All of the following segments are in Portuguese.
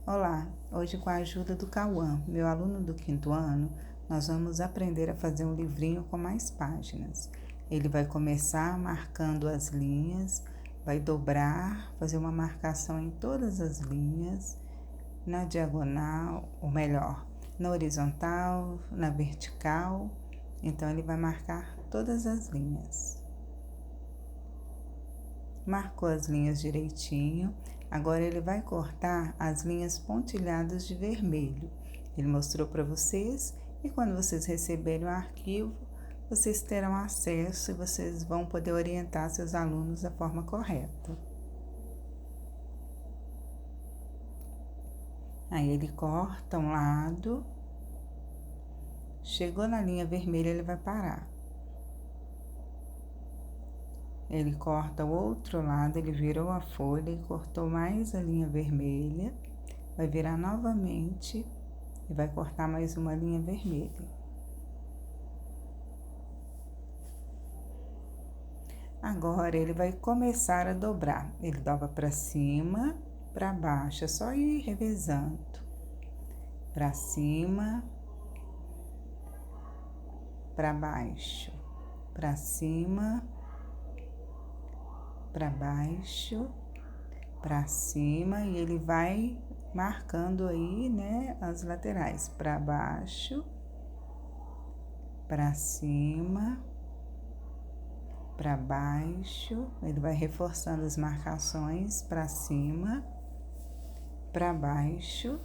Olá, hoje com a ajuda do Cauã, meu aluno do 5º ano, nós vamos aprender a fazer um livrinho com mais páginas. Ele vai começar marcando as linhas, vai dobrar, fazer uma marcação em todas as linhas, na diagonal, ou melhor, na horizontal, na vertical. Então, ele vai marcar todas as linhas. Marcou as linhas direitinho, agora ele vai cortar as linhas pontilhadas de vermelho. Ele mostrou para vocês e quando vocês receberem o arquivo, vocês terão acesso e vocês vão poder orientar seus alunos da forma correta. Aí ele corta um lado, chegou na linha vermelha, ele vai parar. Ele corta o outro lado, ele virou a folha e cortou mais a linha vermelha. Vai virar novamente e vai cortar mais uma linha vermelha. Agora, ele vai começar a dobrar. Ele dobra para cima, para baixo, é só ir revezando. Para cima, para baixo, para cima, para baixo, para cima, e ele vai marcando aí, né, as laterais, para baixo, para cima, para baixo, ele vai reforçando as marcações para cima, para baixo,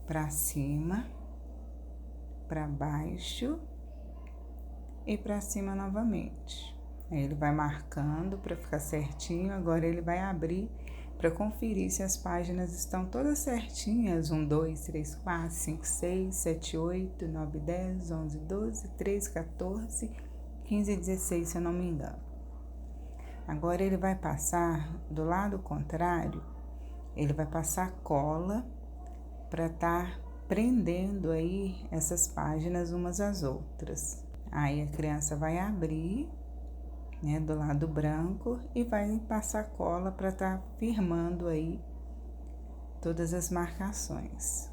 para cima, para baixo e para cima novamente. Aí ele vai marcando para ficar certinho. Agora ele vai abrir para conferir se as páginas estão todas certinhas. 1, 2, 3, 4, 5, 6, 7, 8, 9, 10, 11, 12, 13, 14, 15 e 16, se eu não me engano. Agora ele vai passar do lado contrário, ele vai passar cola para estar prendendo aí essas páginas umas às outras. Aí a criança vai abrir, né, do lado branco e vai passar cola para estar firmando aí todas as marcações.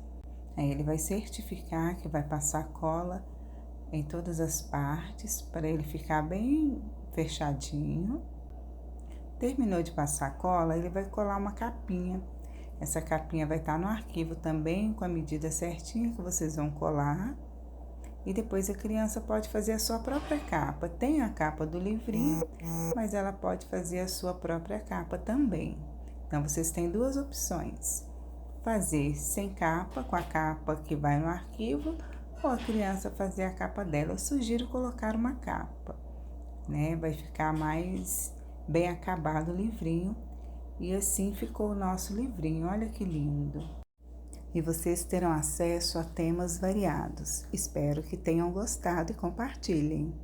Aí ele vai certificar que vai passar cola em todas as partes para ele ficar bem fechadinho. Terminou de passar cola, ele vai colar uma capinha. Essa capinha vai estar no arquivo também com a medida certinha que vocês vão colar. E depois a criança pode fazer a sua própria capa. Tem a capa do livrinho, mas ela pode fazer a sua própria capa também. Então, vocês têm duas opções. Fazer sem capa, com a capa que vai no arquivo, ou a criança fazer a capa dela. Eu sugiro colocar uma capa, né? Vai ficar mais bem acabado o livrinho. E assim ficou o nosso livrinho. Olha que lindo! E vocês terão acesso a temas variados. Espero que tenham gostado e compartilhem.